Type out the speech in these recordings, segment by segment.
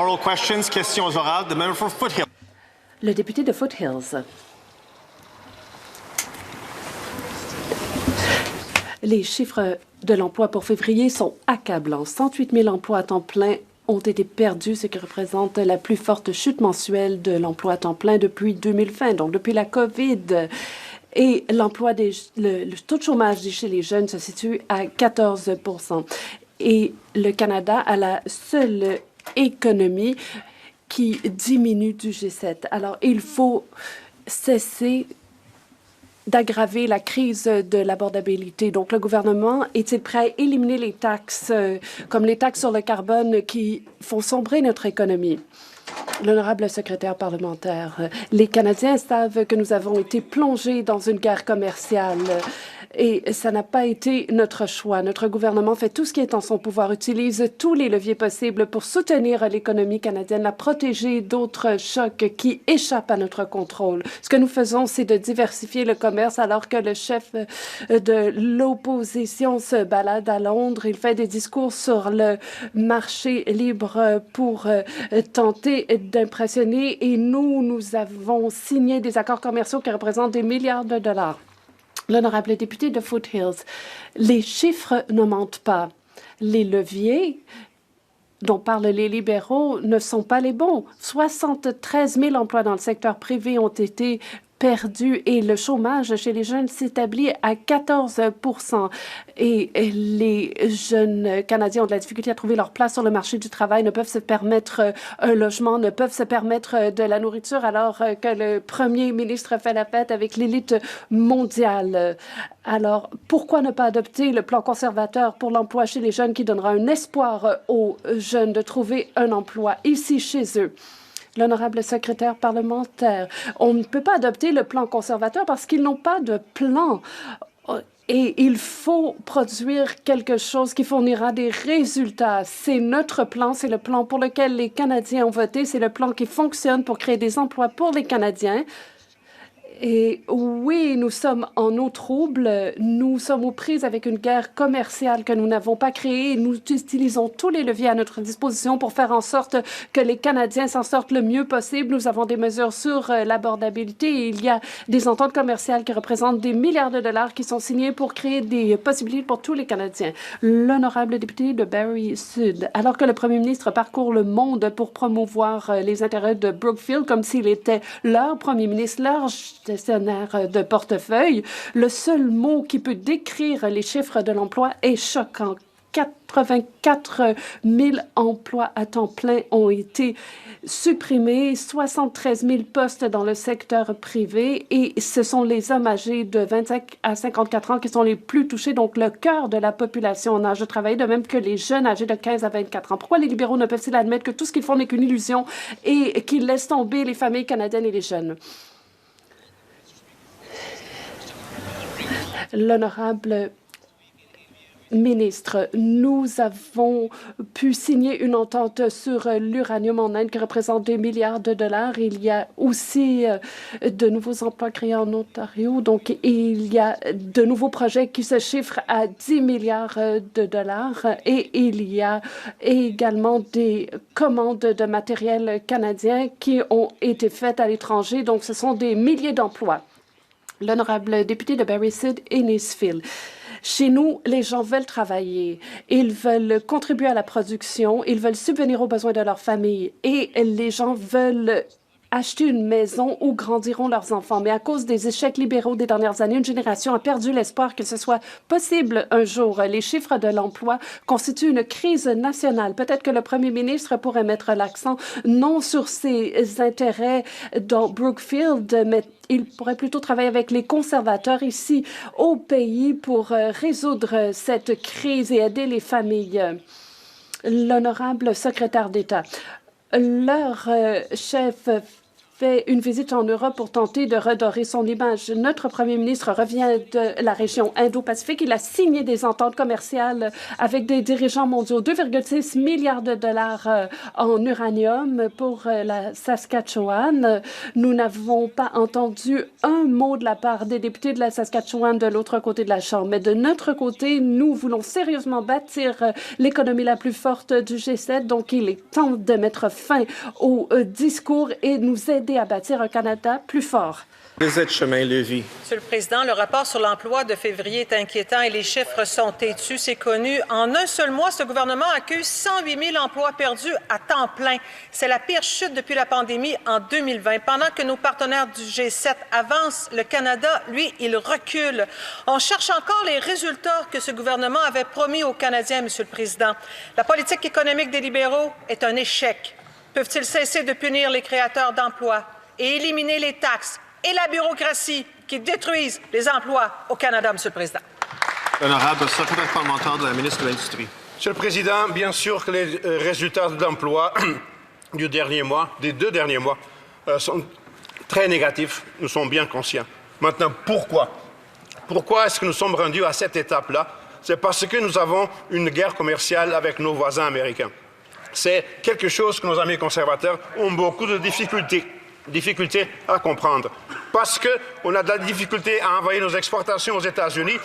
Oral questions, questions orales. The member for Foothills. Le député de Foothills. Les chiffres de l'emploi pour février sont accablants. 108 000 emplois à temps plein ont été perdus, ce qui représente la plus forte chute mensuelle de l'emploi à temps plein depuis 2020, donc depuis la COVID. Et le taux de chômage chez les jeunes se situe à 14 %. Et le Canada a la seule économie qui diminue du G7. Alors, il faut cesser d'aggraver la crise de l'abordabilité. Donc, le gouvernement est-il prêt à éliminer les taxes, comme les taxes sur le carbone qui font sombrer notre économie? L'honorable secrétaire parlementaire, les Canadiens savent que nous avons été plongés dans une guerre commerciale et ça n'a pas été notre choix. Notre gouvernement fait tout ce qui est en son pouvoir, utilise tous les leviers possibles pour soutenir l'économie canadienne, la protéger d'autres chocs qui échappent à notre contrôle. Ce que nous faisons, c'est de diversifier le commerce alors que le chef de l'opposition se balade à Londres. Il fait des discours sur le marché libre pour tenter d'impressionner et nous avons signé des accords commerciaux qui représentent des milliards de dollars. L'honorable député de Foothills, les chiffres ne mentent pas. Les leviers dont parlent les libéraux ne sont pas les bons. 73 000 emplois dans le secteur privé ont été perdus et le chômage chez les jeunes s'établit à 14 % et les jeunes Canadiens ont de la difficulté à trouver leur place sur le marché du travail, ne peuvent se permettre un logement, ne peuvent se permettre de la nourriture alors que le premier ministre fait la fête avec l'élite mondiale. Alors, pourquoi ne pas adopter le plan conservateur pour l'emploi chez les jeunes qui donnera un espoir aux jeunes de trouver un emploi ici chez eux? L'honorable secrétaire parlementaire, on ne peut pas adopter le plan conservateur parce qu'ils n'ont pas de plan. Et il faut produire quelque chose qui fournira des résultats. C'est notre plan, c'est le plan pour lequel les Canadiens ont voté, c'est le plan qui fonctionne pour créer des emplois pour les Canadiens. Et oui, nous sommes en eau trouble, nous sommes aux prises avec une guerre commerciale que nous n'avons pas créée. Nous utilisons tous les leviers à notre disposition pour faire en sorte que les Canadiens s'en sortent le mieux possible. Nous avons des mesures sur l'abordabilité. Il y a des ententes commerciales qui représentent des milliards de dollars qui sont signées pour créer des possibilités pour tous les Canadiens. L'honorable député de Barrie Sud, alors que le premier ministre parcourt le monde pour promouvoir les intérêts de Brookfield comme s'il était leur premier ministre, leur gestionnaire de portefeuille, le seul mot qui peut décrire les chiffres de l'emploi est choquant. 84 000 emplois à temps plein ont été supprimés, 73 000 postes dans le secteur privé et ce sont les hommes âgés de 25 à 54 ans qui sont les plus touchés, donc le cœur de la population en âge de travailler, de même que les jeunes âgés de 15 à 24 ans. Pourquoi les libéraux ne peuvent-ils admettre que tout ce qu'ils font n'est qu'une illusion et qu'ils laissent tomber les familles canadiennes et les jeunes? L'honorable ministre, nous avons pu signer une entente sur l'uranium en Inde qui représente des milliards de dollars. Il y a aussi de nouveaux emplois créés en Ontario. Donc, il y a de nouveaux projets qui se chiffrent à 10 milliards de dollars. Et il y a également des commandes de matériel canadien qui ont été faites à l'étranger. Donc, ce sont des milliers d'emplois. L'honorable député de Barrie Sud et Niceville. Chez nous, les gens veulent travailler, ils veulent contribuer à la production, ils veulent subvenir aux besoins de leur famille et les gens veulent acheter une maison où grandiront leurs enfants. Mais à cause des échecs libéraux des dernières années, une génération a perdu l'espoir que ce soit possible un jour. Les chiffres de l'emploi constituent une crise nationale. Peut-être que le premier ministre pourrait mettre l'accent non sur ses intérêts dans Brookfield, mais il pourrait plutôt travailler avec les conservateurs ici au pays pour résoudre cette crise et aider les familles. L'honorable secrétaire d'État, leur chef fait une visite en Europe pour tenter de redorer son image. Notre premier ministre revient de la région Indo-Pacifique. Il a signé des ententes commerciales avec des dirigeants mondiaux. 2,6 milliards de dollars en uranium pour la Saskatchewan. Nous n'avons pas entendu un mot de la part des députés de la Saskatchewan de l'autre côté de la Chambre. Mais de notre côté, nous voulons sérieusement bâtir l'économie la plus forte du G7. Donc, il est temps de mettre fin au discours et nous aider à bâtir un Canada plus fort. Lisette Chemin-Lévis. Monsieur le Président, le rapport sur l'emploi de février est inquiétant et les chiffres sont têtus. C'est connu. En un seul mois, ce gouvernement accuse 108 000 emplois perdus à temps plein. C'est la pire chute depuis la pandémie en 2020. Pendant que nos partenaires du G7 avancent, le Canada, lui, il recule. On cherche encore les résultats que ce gouvernement avait promis aux Canadiens, Monsieur le Président. La politique économique des libéraux est un échec. Peuvent-ils cesser de punir les créateurs d'emplois et éliminer les taxes et la bureaucratie qui détruisent les emplois au Canada, Monsieur le Président? Honorable secrétaire parlementaire de la ministre de l'Industrie. Monsieur le Président, bien sûr que les résultats de l'emploi des 2 derniers mois, sont très négatifs. Nous sommes bien conscients. Maintenant, pourquoi? Pourquoi est-ce que nous sommes rendus à cette étape-là? C'est parce que nous avons une guerre commerciale avec nos voisins américains. C'est quelque chose que nos amis conservateurs ont beaucoup de difficultés à comprendre. Parce qu'on a de la difficulté à envoyer nos exportations aux États-Unis,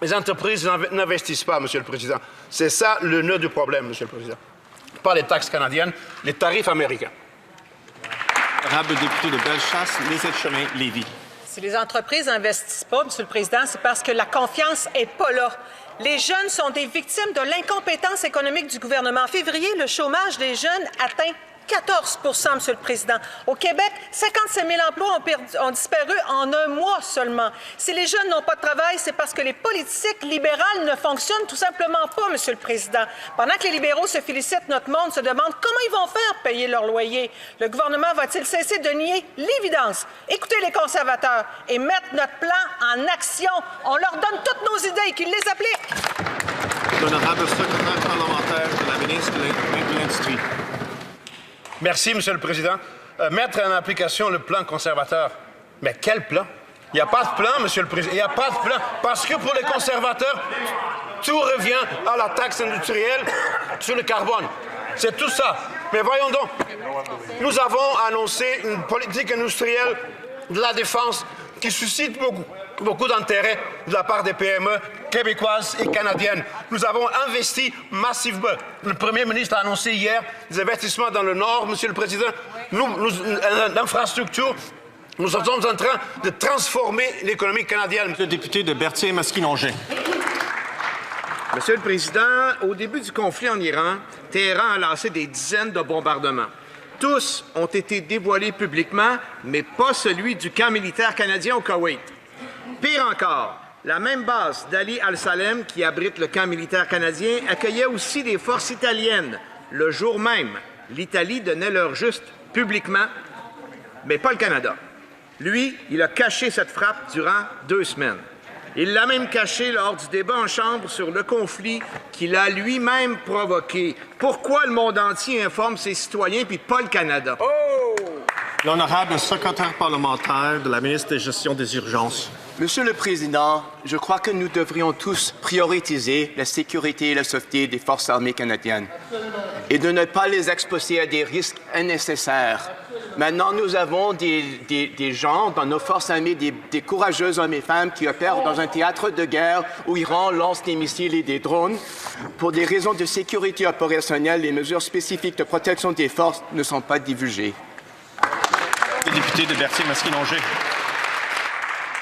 les entreprises n'investissent pas, Monsieur le Président. C'est ça le nœud du problème, Monsieur le Président. Pas les taxes canadiennes, les tarifs américains. Honorable député de Bellechasse, Lisette Chemin-Lévis. Si les entreprises n'investissent pas, Monsieur le Président, c'est parce que la confiance n'est pas là. Les jeunes sont des victimes de l'incompétence économique du gouvernement. En février, le chômage des jeunes atteint 14 % Monsieur le Président. Au Québec, 57 000 emplois ont disparu en un mois seulement. Si les jeunes n'ont pas de travail, c'est parce que les politiques libérales ne fonctionnent tout simplement pas, Monsieur le Président. Pendant que les libéraux se félicitent, notre monde se demande comment ils vont faire payer leur loyer. Le gouvernement va-t-il cesser de nier l'évidence? Écoutez les conservateurs et mettre notre plan en action. On leur donne toutes nos idées et qu'ils les appliquent. L'honorable secrétaire parlementaire de la ministre de l'Industrie. Merci, Monsieur le Président. Mettre en application le plan conservateur. Mais quel plan? Il n'y a pas de plan, Monsieur le Président. Il n'y a pas de plan. Parce que pour les conservateurs, tout revient à la taxe industrielle sur le carbone. C'est tout ça. Mais voyons donc. Nous avons annoncé une politique industrielle de la défense qui suscite beaucoup d'intérêt de la part des PME québécoises et canadiennes. Nous avons investi massivement. Le Premier ministre a annoncé hier des investissements dans le Nord, Monsieur le Président. L'infrastructure, nous sommes en train de transformer l'économie canadienne. Le député de Berthier-Masquinongé. Monsieur le Président, au début du conflit en Iran, Téhéran a lancé des dizaines de bombardements. Tous ont été dévoilés publiquement, mais pas celui du camp militaire canadien au Koweït. Pire encore, la même base d'Ali al-Salem, qui abrite le camp militaire canadien, accueillait aussi des forces italiennes. Le jour même, l'Italie donnait l'heure juste publiquement, mais pas le Canada. Lui, il a caché cette frappe durant 2 semaines. Il l'a même caché lors du débat en Chambre sur le conflit qu'il a lui-même provoqué. Pourquoi le monde entier informe ses citoyens puis pas le Canada? L'honorable secrétaire parlementaire de la ministre de la Gestion des urgences. Monsieur le Président, je crois que nous devrions tous prioriser la sécurité et la sauveté des forces armées canadiennes et de ne pas les exposer à des risques innécessaires. Maintenant, nous avons des gens dans nos forces armées, des courageux hommes et femmes qui opèrent dans un théâtre de guerre où Iran lance des missiles et des drones. Pour des raisons de sécurité opérationnelle, les mesures spécifiques de protection des forces ne sont pas divulguées. Le député de Berthier-Masquinongé.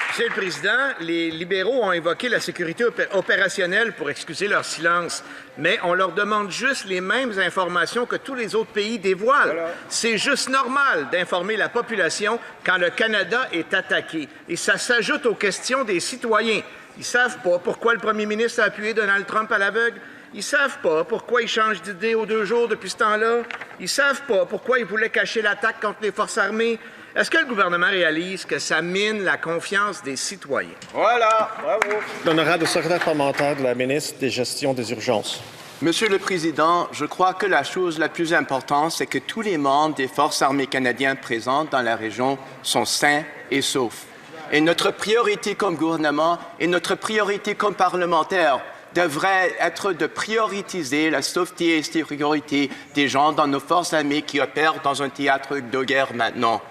Monsieur le Président, les libéraux ont invoqué la sécurité opérationnelle pour excuser leur silence, mais on leur demande juste les mêmes informations que tous les autres pays dévoilent. C'est juste normal d'informer la population quand le Canada est attaqué. Et ça s'ajoute aux questions des citoyens. Ils savent pas pourquoi le premier ministre a appuyé Donald Trump à l'aveugle. Ils savent pas pourquoi il change d'idée aux 2 jours depuis ce temps-là. Ils savent pas pourquoi il voulait cacher l'attaque contre les forces armées. Est-ce que le gouvernement réalise que ça mine la confiance des citoyens? Voilà, bravo. L'honorable secrétaire parlementaire de la ministre de la Gestion des urgences. Monsieur le Président, je crois que la chose la plus importante, c'est que tous les membres des Forces armées canadiennes présentes dans la région sont sains et saufs. Et notre priorité comme gouvernement et notre priorité comme parlementaire devrait être de prioriser la sauveté et la sécurité des gens dans nos forces armées qui opèrent dans un théâtre de guerre maintenant.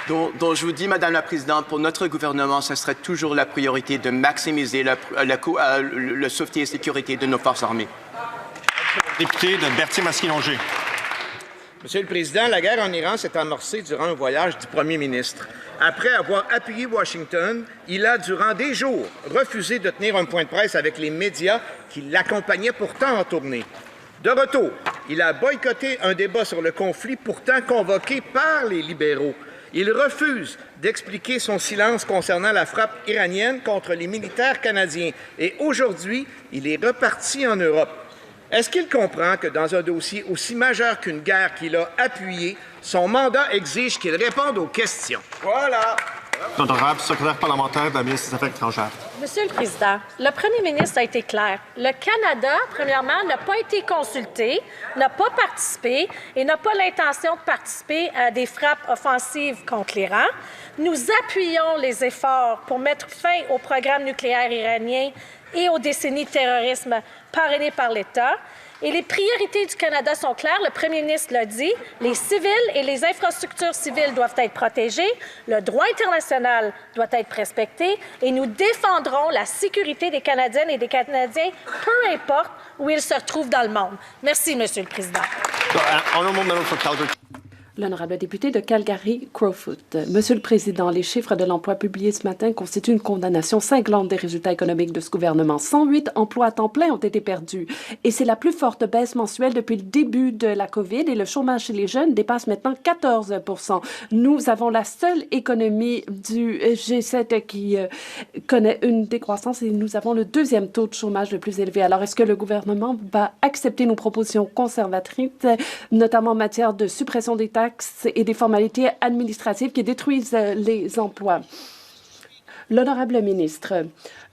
Donc, je vous dis, Madame la Présidente, pour notre gouvernement, ce serait toujours la priorité de maximiser la sauveté et la sécurité de nos forces armées. Député de Berthier-Masquinongé. Monsieur le Président, la guerre en Iran s'est amorcée durant un voyage du Premier ministre. Après avoir appuyé Washington, il a, durant des jours, refusé de tenir un point de presse avec les médias qui l'accompagnaient pourtant en tournée. De retour, il a boycotté un débat sur le conflit pourtant convoqué par les libéraux. Il refuse d'expliquer son silence concernant la frappe iranienne contre les militaires canadiens. Et aujourd'hui, il est reparti en Europe. Est-ce qu'il comprend que dans un dossier aussi majeur qu'une guerre qu'il a appuyée, son mandat exige qu'il réponde aux questions? Voilà. L'honorable secrétaire parlementaire de la ministre des Affaires étrangères. Monsieur le Président, le premier ministre a été clair. Le Canada, premièrement, n'a pas été consulté, n'a pas participé et n'a pas l'intention de participer à des frappes offensives contre l'Iran. Nous appuyons les efforts pour mettre fin au programme nucléaire iranien et aux décennies de terrorisme parrainées par l'État. Et les priorités du Canada sont claires. Le premier ministre l'a dit. Les civils et les infrastructures civiles doivent être protégées. Le droit international doit être respecté. Et nous défendrons la sécurité des Canadiennes et des Canadiens, peu importe où ils se retrouvent dans le monde. Merci, Monsieur le Président. L'honorable député de Calgary-Crowfoot. Monsieur le Président, les chiffres de l'emploi publiés ce matin constituent une condamnation cinglante des résultats économiques de ce gouvernement. 108 emplois à temps plein ont été perdus. Et c'est la plus forte baisse mensuelle depuis le début de la COVID et le chômage chez les jeunes dépasse maintenant 14 %. Nous avons la seule économie du G7 qui connaît une décroissance et nous avons le deuxième taux de chômage le plus élevé. Alors, est-ce que le gouvernement va accepter nos propositions conservatrices, notamment en matière de suppression des taxes et des formalités administratives qui détruisent les emplois? L'honorable ministre,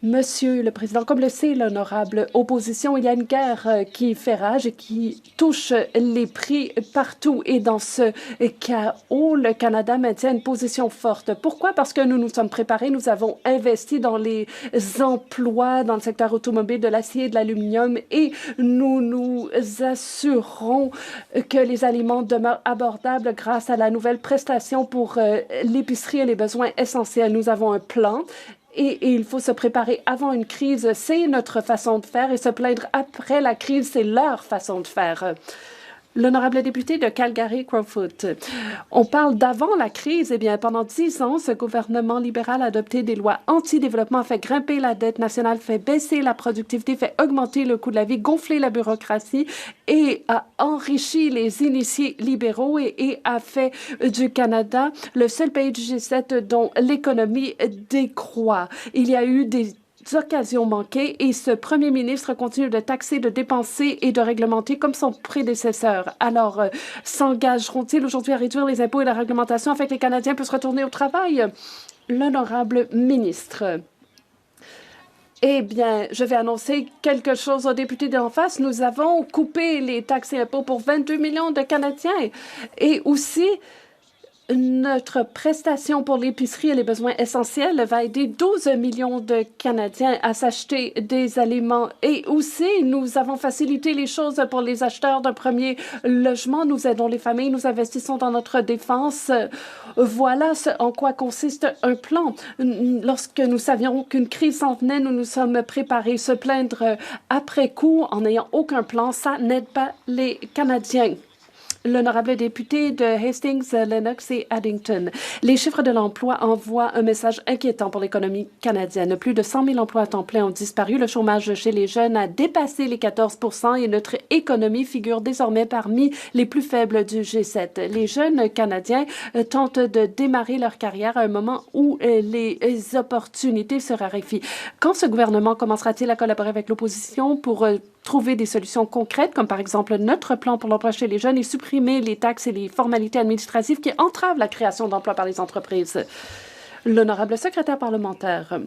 Monsieur le Président, comme le sait l'honorable opposition, il y a une guerre qui fait rage et qui touche les prix partout. Et dans ce chaos, le Canada maintient une position forte. Pourquoi? Parce que nous nous sommes préparés, nous avons investi dans les emplois dans le secteur automobile, de l'acier et de l'aluminium et nous nous assurons que les aliments demeurent abordables grâce à la nouvelle prestation pour l'épicerie et les besoins essentiels. Nous avons un plan. Et il faut se préparer avant une crise. C'est notre façon de faire et se plaindre après la crise, c'est leur façon de faire. L'honorable député de Calgary-Crowfoot. On parle d'avant la crise. Eh bien, pendant 10 ans, ce gouvernement libéral a adopté des lois anti-développement, fait grimper la dette nationale, fait baisser la productivité, fait augmenter le coût de la vie, gonfler la bureaucratie et a enrichi les initiés libéraux et a fait du Canada le seul pays du G7 dont l'économie décroît. Il y a eu des occasions manquées et ce premier ministre continue de taxer, de dépenser et de réglementer comme son prédécesseur. Alors, s'engageront-ils aujourd'hui à réduire les impôts et la réglementation afin que les Canadiens puissent retourner au travail? L'honorable ministre. Eh bien, je vais annoncer quelque chose aux députés d'en face. Nous avons coupé les taxes et impôts pour 22 millions de Canadiens et aussi notre prestation pour l'épicerie et les besoins essentiels va aider 12 millions de Canadiens à s'acheter des aliments. Et aussi, nous avons facilité les choses pour les acheteurs d'un premier logement. Nous aidons les familles, nous investissons dans notre défense. Voilà en quoi consiste un plan. Lorsque nous savions qu'une crise s'en venait, nous nous sommes préparés. Se plaindre après coup en n'ayant aucun plan, ça n'aide pas les Canadiens. L'honorable député de Hastings, Lennox et Addington. Les chiffres de l'emploi envoient un message inquiétant pour l'économie canadienne. Plus de 100 000 emplois à temps plein ont disparu. Le chômage chez les jeunes a dépassé les 14 % et notre économie figure désormais parmi les plus faibles du G7. Les jeunes Canadiens tentent de démarrer leur carrière à un moment où les opportunités se raréfient. Quand ce gouvernement commencera-t-il à collaborer avec l'opposition pour trouver des solutions concrètes, comme par exemple notre plan pour l'emploi chez les jeunes et supprimer les taxes et les formalités administratives qui entravent la création d'emplois par les entreprises? L'honorable secrétaire parlementaire.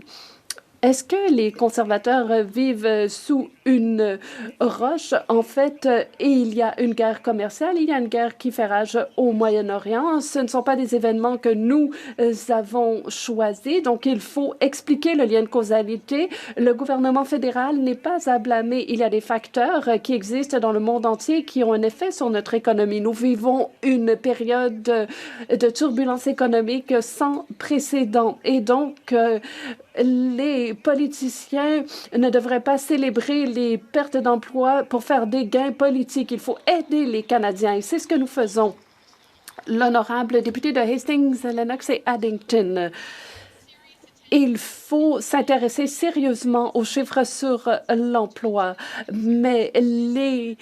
Est-ce que les conservateurs vivent sous une roche? En fait, il y a une guerre commerciale, il y a une guerre qui fait rage au Moyen-Orient. Ce ne sont pas des événements que nous avons choisis, donc il faut expliquer le lien de causalité. Le gouvernement fédéral n'est pas à blâmer. Il y a des facteurs qui existent dans le monde entier qui ont un effet sur notre économie. Nous vivons une période de turbulence économique sans précédent et donc les politiciens ne devraient pas célébrer les pertes d'emplois pour faire des gains politiques. Il faut aider les Canadiens et c'est ce que nous faisons. L'honorable député de Hastings, Lennox et Addington. Il faut s'intéresser sérieusement aux chiffres sur l'emploi, mais les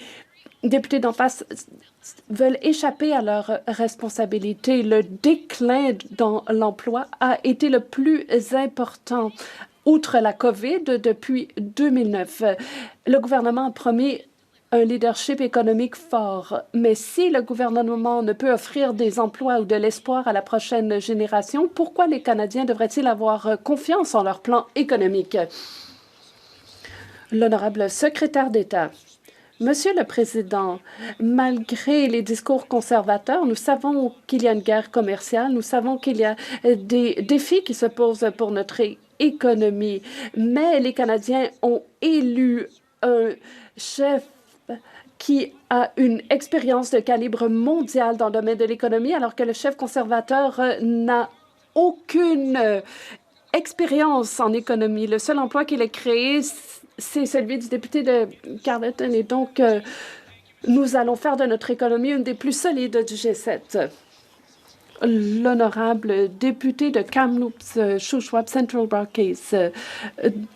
députés d'en face veulent échapper à leurs responsabilités. Le déclin dans l'emploi a été le plus important. Outre la COVID, depuis 2009, le gouvernement a promis un leadership économique fort. Mais si le gouvernement ne peut offrir des emplois ou de l'espoir à la prochaine génération, pourquoi les Canadiens devraient-ils avoir confiance en leur plan économique? L'honorable secrétaire d'État. Monsieur le Président, malgré les discours conservateurs, nous savons qu'il y a une guerre commerciale, nous savons qu'il y a des défis qui se posent pour notre économie, mais les Canadiens ont élu un chef qui a une expérience de calibre mondial dans le domaine de l'économie, alors que le chef conservateur n'a aucune expérience en économie. Le seul emploi qu'il a créé, c'est celui du député de Carleton. Et donc, nous allons faire de notre économie une des plus solides du G7. L'honorable député de Kamloops, Shuswap Central Rockies.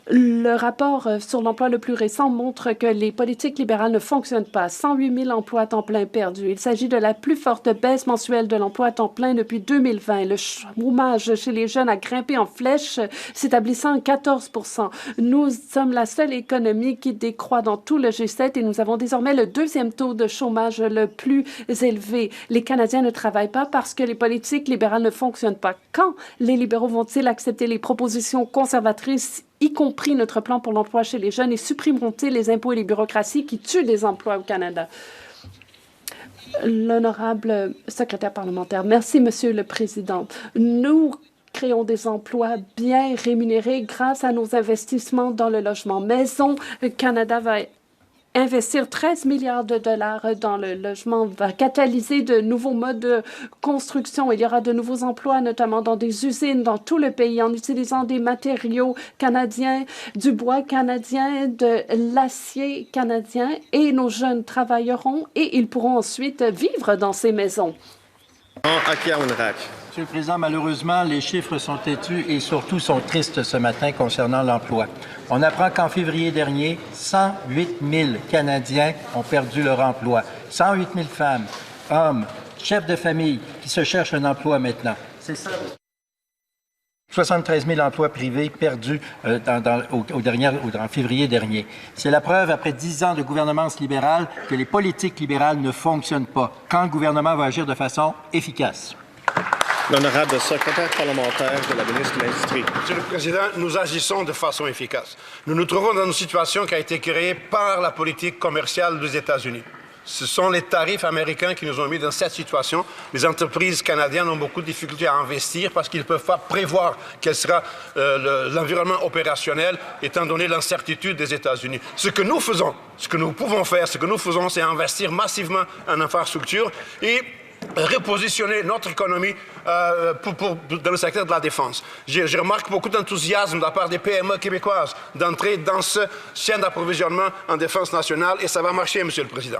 Le rapport sur l'emploi le plus récent montre que les politiques libérales ne fonctionnent pas. 108 000 emplois à temps plein perdus. Il s'agit de la plus forte baisse mensuelle de l'emploi à temps plein depuis 2020. Le chômage chez les jeunes a grimpé en flèche, s'établissant à 14 %. Nous sommes la seule économie qui décroît dans tout le G7 et nous avons désormais le deuxième taux de chômage le plus élevé. Les Canadiens ne travaillent pas parce que les politiques libérales ne fonctionnent pas. Quand les libéraux vont-ils accepter les propositions conservatrices, y compris notre plan pour l'emploi chez les jeunes, et supprimeront-ils les impôts et les bureaucraties qui tuent les emplois au Canada? L'honorable secrétaire parlementaire. Merci, Monsieur le Président. Nous créons des emplois bien rémunérés grâce à nos investissements dans le logement. Maison Canada va investir 13 milliards de dollars dans le logement, va catalyser de nouveaux modes de construction. Il y aura de nouveaux emplois, notamment dans des usines dans tout le pays, en utilisant des matériaux canadiens, du bois canadien, de l'acier canadien, et nos jeunes travailleront et ils pourront ensuite vivre dans ces maisons. Monsieur le Président, malheureusement, les chiffres sont têtus et surtout sont tristes ce matin concernant l'emploi. On apprend qu'en février dernier, 108 000 Canadiens ont perdu leur emploi. 108 000 femmes, hommes, chefs de famille qui se cherchent un emploi maintenant. C'est ça. 73 000 emplois privés perdus en février dernier. C'est la preuve, après 10 ans de gouvernance libérale, que les politiques libérales ne fonctionnent pas. Quand le gouvernement va agir de façon efficace? L'honorable secrétaire parlementaire de la ministre de l'Industrie. Monsieur le Président, nous agissons de façon efficace. Nous nous trouvons dans une situation qui a été créée par la politique commerciale des États-Unis. Ce sont les tarifs américains qui nous ont mis dans cette situation. Les entreprises canadiennes ont beaucoup de difficultés à investir parce qu'ils ne peuvent pas prévoir quel sera l'environnement opérationnel étant donné l'incertitude des États-Unis. Ce que nous faisons, ce que nous pouvons faire, ce que nous faisons, c'est investir massivement en infrastructures et repositionner notre économie dans le secteur de la défense. Je remarque beaucoup d'enthousiasme de la part des PME québécoises d'entrer dans ce chaîne d'approvisionnement en défense nationale et ça va marcher, Monsieur le Président.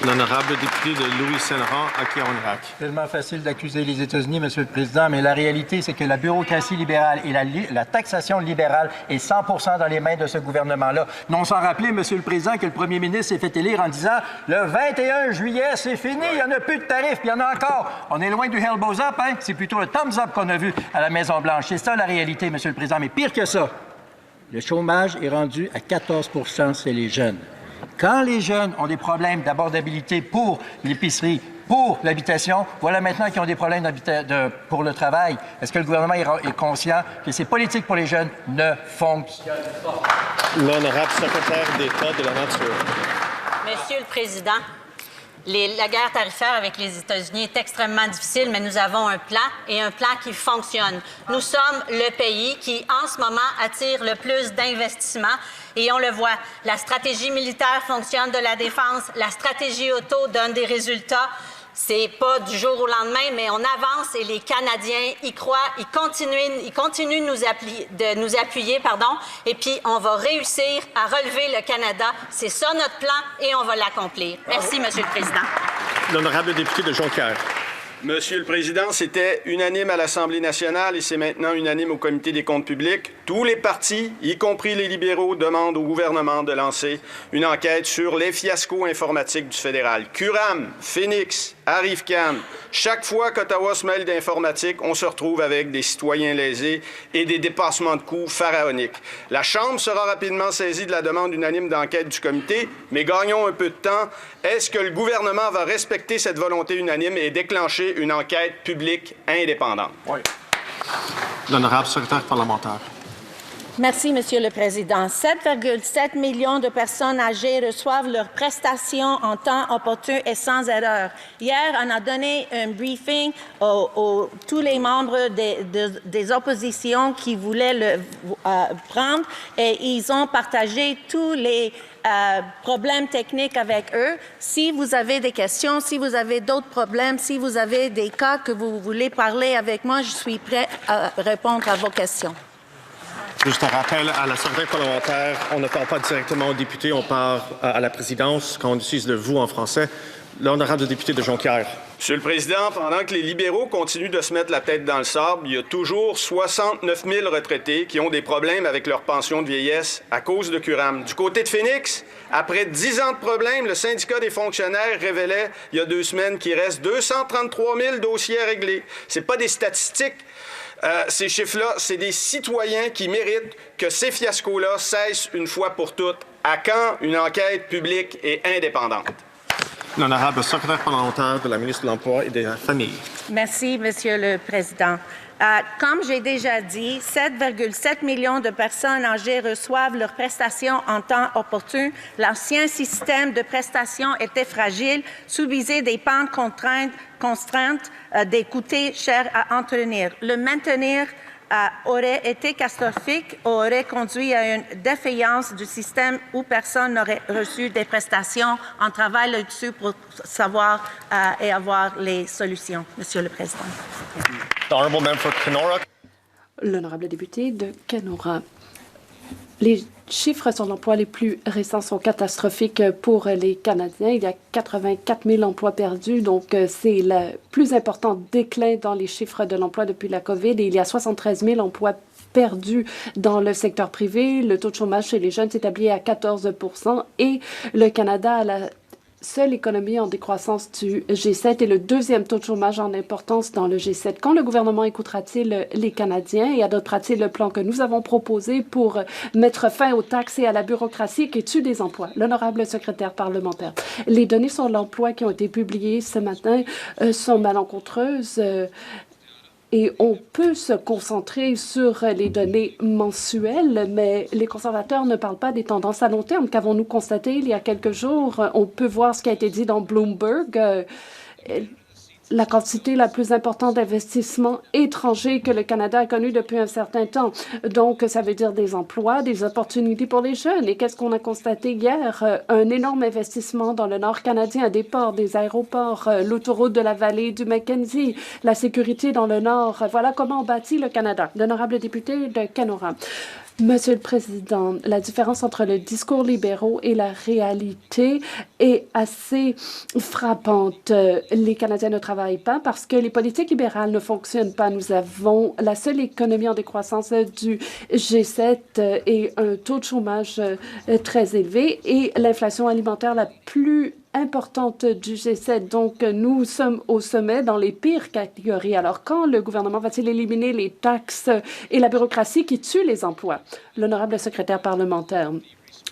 L'honorable député de Louis-Saint-Laurent à Kironrac. Tellement facile d'accuser les États-Unis, Monsieur le Président, mais la réalité, c'est que la bureaucratie libérale et la taxation libérale est 100 % dans les mains de ce gouvernement-là. Non sans rappeler, Monsieur le Président, que le premier ministre s'est fait élire en disant « Le 21 juillet, c'est fini, il n'y en a plus de tarifs, puis il y en a encore. » On est loin du elbows up, hein? C'est plutôt le thumbs up qu'on a vu à la Maison-Blanche. C'est ça la réalité, Monsieur le Président. Mais pire que ça, le chômage est rendu à 14 % chez les jeunes. Quand les jeunes ont des problèmes d'abordabilité pour l'épicerie, pour l'habitation. Voilà maintenant qu'ils ont des problèmes pour le travail. Est-ce que le gouvernement est conscient que ces politiques pour les jeunes ne fonctionnent pas? L'honorable secrétaire d'État de la Nature. Monsieur le Président, la guerre tarifaire avec les États-Unis est extrêmement difficile, mais nous avons un plan et un plan qui fonctionne. Nous sommes le pays qui, en ce moment, attire le plus d'investissements et on le voit. La stratégie militaire fonctionne de la défense, la stratégie auto donne des résultats. C'est pas du jour au lendemain, mais on avance et les Canadiens y croient, ils continuent de nous appuyer, et puis on va réussir à relever le Canada. C'est ça notre plan et on va l'accomplir. Merci, Monsieur le Président. L'honorable député de Jonquière. Monsieur le Président, c'était unanime à l'Assemblée nationale et c'est maintenant unanime au Comité des comptes publics. Tous les partis, y compris les libéraux, demandent au gouvernement de lancer une enquête sur les fiascos informatiques du fédéral. Curam, Phoenix, Arrivcan. Chaque fois qu'Ottawa se mêle d'informatique, on se retrouve avec des citoyens lésés et des dépassements de coûts pharaoniques. La Chambre sera rapidement saisie de la demande unanime d'enquête du comité, mais gagnons un peu de temps. Est-ce que le gouvernement va respecter cette volonté unanime et déclencher une enquête publique indépendante? Oui. L'honorable secrétaire parlementaire. Merci, Monsieur le Président. 7,7 millions de personnes âgées reçoivent leurs prestations en temps opportun et sans erreur. Hier, on a donné un briefing tous les membres des oppositions qui voulaient le prendre et ils ont partagé tous les problèmes techniques avec eux. Si vous avez des questions, si vous avez d'autres problèmes, si vous avez des cas que vous voulez parler avec moi, je suis prêt à répondre à vos questions. Juste un rappel à la secrétaire parlementaire, on ne parle pas directement aux députés, on parle à la présidence quand on utilise le « vous » en français. L'honorable député de Jonquière. Monsieur le Président, pendant que les libéraux continuent de se mettre la tête dans le sable, il y a toujours 69 000 retraités qui ont des problèmes avec leur pension de vieillesse à cause de Curam. Du côté de Phoenix, après 10 ans de problèmes, le syndicat des fonctionnaires révélait il y a 2 semaines qu'il reste 233 000 dossiers à régler. C'est pas des statistiques. Ces chiffres-là, c'est des citoyens qui méritent que ces fiascos-là cessent une fois pour toutes. À quand une enquête publique et indépendante? L'honorable secrétaire parlementaire de la ministre de l'Emploi et de la Famille. Merci, Monsieur le Président. Comme j'ai déjà dit, 7,7 millions de personnes âgées reçoivent leurs prestations en temps opportun. L'ancien système de prestations était fragile, subissait des pentes contraintes, des coûts chers à entretenir. Le maintenir aurait été catastrophique, aurait conduit à une défaillance du système où personne n'aurait reçu des prestations. On travaille là-dessus pour savoir et avoir les solutions, Monsieur le Président. L'honorable député de Kenora. Les chiffres sur l'emploi les plus récents sont catastrophiques pour les Canadiens. Il y a 84 000 emplois perdus, donc c'est le plus important déclin dans les chiffres de l'emploi depuis la COVID. Et il y a 73 000 emplois perdus dans le secteur privé. Le taux de chômage chez les jeunes s'établit à 14 % et le Canada a la seule économie en décroissance du G7 et le deuxième taux de chômage en importance dans le G7. Quand le gouvernement écoutera-t-il les Canadiens et adoptera-t-il le plan que nous avons proposé pour mettre fin aux taxes et à la bureaucratie qui tue des emplois? L'honorable secrétaire parlementaire. Les données sur l'emploi qui ont été publiées ce matin sont malencontreuses. Et on peut se concentrer sur les données mensuelles, mais les conservateurs ne parlent pas des tendances à long terme. Qu'avons-nous constaté il y a quelques jours? On peut voir ce qui a été dit dans Bloomberg. La quantité la plus importante d'investissements étrangers que le Canada a connue depuis un certain temps. Donc, ça veut dire des emplois, des opportunités pour les jeunes. Et qu'est-ce qu'on a constaté hier? Un énorme investissement dans le nord canadien, des ports, des aéroports, l'autoroute de la vallée du Mackenzie, la sécurité dans le nord. Voilà comment on bâtit le Canada. L'honorable député de Kenora. Monsieur le Président, la différence entre le discours libéraux et la réalité est assez frappante. Les Canadiens ne travaillent pas parce que les politiques libérales ne fonctionnent pas. Nous avons la seule économie en décroissance du G7 et un taux de chômage très élevé et l'inflation alimentaire la plus importante du G7. Donc, nous sommes au sommet dans les pires catégories. Alors, quand le gouvernement va-t-il éliminer les taxes et la bureaucratie qui tuent les emplois? L'honorable secrétaire parlementaire.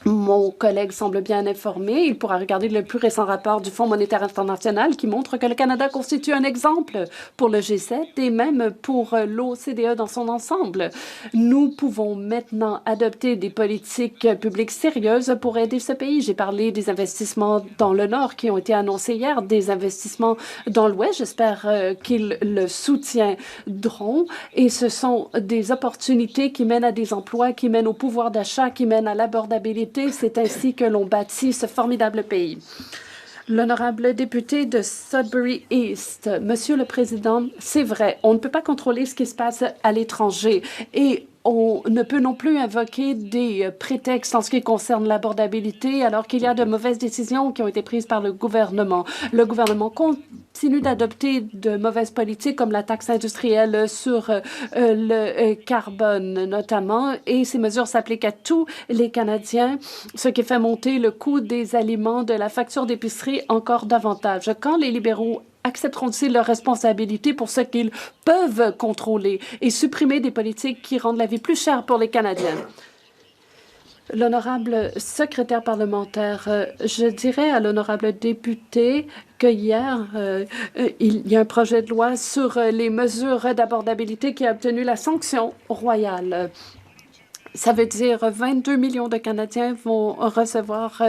Mon collègue semble bien informé. Il pourra regarder le plus récent rapport du Fonds monétaire international qui montre que le Canada constitue un exemple pour le G7 et même pour l'OCDE dans son ensemble. Nous pouvons maintenant adopter des politiques publiques sérieuses pour aider ce pays. J'ai parlé des investissements dans le Nord qui ont été annoncés hier, des investissements dans l'Ouest. J'espère qu'ils le soutiendront. Et ce sont des opportunités qui mènent à des emplois, qui mènent au pouvoir d'achat, qui mènent à l'abordabilité. C'est ainsi que l'on bâtit ce formidable pays. L'honorable député de Sudbury East. Monsieur le Président, c'est vrai, on ne peut pas contrôler ce qui se passe à l'étranger et on ne peut non plus invoquer des prétextes en ce qui concerne l'abordabilité alors qu'il y a de mauvaises décisions qui ont été prises par le gouvernement. Le gouvernement continue d'adopter de mauvaises politiques comme la taxe industrielle sur le carbone notamment et ces mesures s'appliquent à tous les Canadiens, ce qui fait monter le coût des aliments, de la facture d'épicerie encore davantage. Quand les libéraux accepteront-ils leurs responsabilités pour ce qu'ils peuvent contrôler et supprimer des politiques qui rendent la vie plus chère pour les Canadiens? L'honorable secrétaire parlementaire, je dirais à l'honorable député que hier, il y a un projet de loi sur les mesures d'abordabilité qui a obtenu la sanction royale. Ça veut dire 22 millions de Canadiens vont recevoir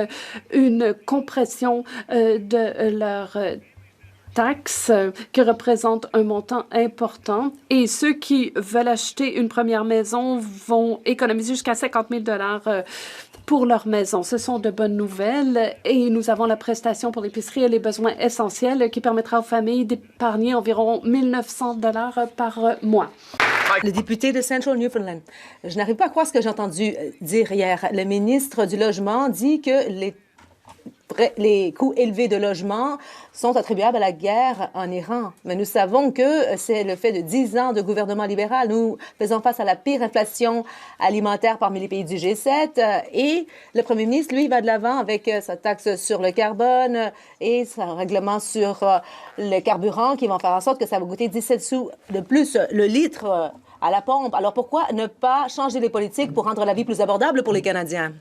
une compression de leur taxes qui représentent un montant important et ceux qui veulent acheter une première maison vont économiser jusqu'à 50 000 $ pour leur maison. Ce sont de bonnes nouvelles et nous avons la prestation pour l'épicerie et les besoins essentiels qui permettra aux familles d'épargner environ 1 900 $ par mois. Le député de Central Newfoundland. Je n'arrive pas à croire ce que j'ai entendu dire hier. Le ministre du Logement dit que les coûts élevés de logement sont attribuables à la guerre en Iran. Mais nous savons que c'est le fait de 10 ans de gouvernement libéral. Nous faisons face à la pire inflation alimentaire parmi les pays du G7 et le premier ministre, lui, va de l'avant avec sa taxe sur le carbone et son règlement sur le carburant qui vont faire en sorte que ça va coûter 17 sous de plus le litre à la pompe. Alors pourquoi ne pas changer les politiques pour rendre la vie plus abordable pour les Canadiens?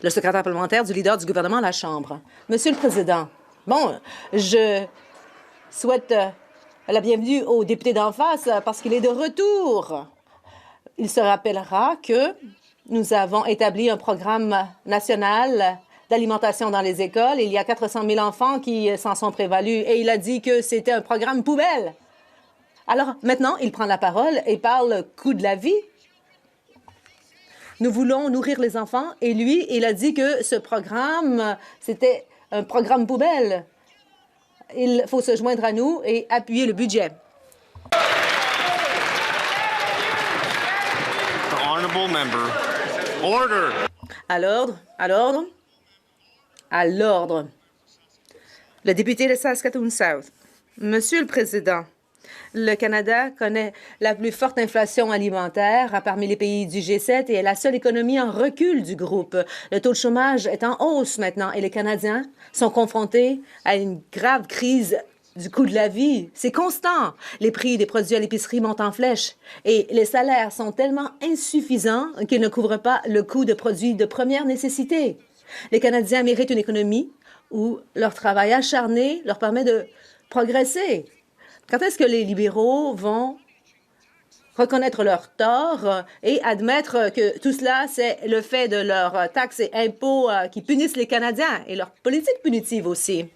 Le secrétaire parlementaire du leader du gouvernement à la Chambre. Monsieur le Président, je souhaite la bienvenue au député d'en face parce qu'il est de retour. Il se rappellera que nous avons établi un programme national d'alimentation dans les écoles. Il y a 400 000 enfants qui s'en sont prévalus et il a dit que c'était un programme poubelle. Alors maintenant, il prend la parole et parle coût de la vie. Nous voulons nourrir les enfants et lui, il a dit que ce programme, c'était un programme poubelle. Il faut se joindre à nous et appuyer le budget. À l'ordre, à l'ordre, à l'ordre. Le député de Saskatoon South. Monsieur le Président, le Canada connaît la plus forte inflation alimentaire parmi les pays du G7 et est la seule économie en recul du groupe. Le taux de chômage est en hausse maintenant et les Canadiens sont confrontés à une grave crise du coût de la vie. C'est constant. Les prix des produits à l'épicerie montent en flèche et les salaires sont tellement insuffisants qu'ils ne couvrent pas le coût de produits de première nécessité. Les Canadiens méritent une économie où leur travail acharné leur permet de progresser. Quand est-ce que les libéraux vont reconnaître leurs torts et admettre que tout cela, c'est le fait de leurs taxes et impôts qui punissent les Canadiens et leur politique punitive aussi?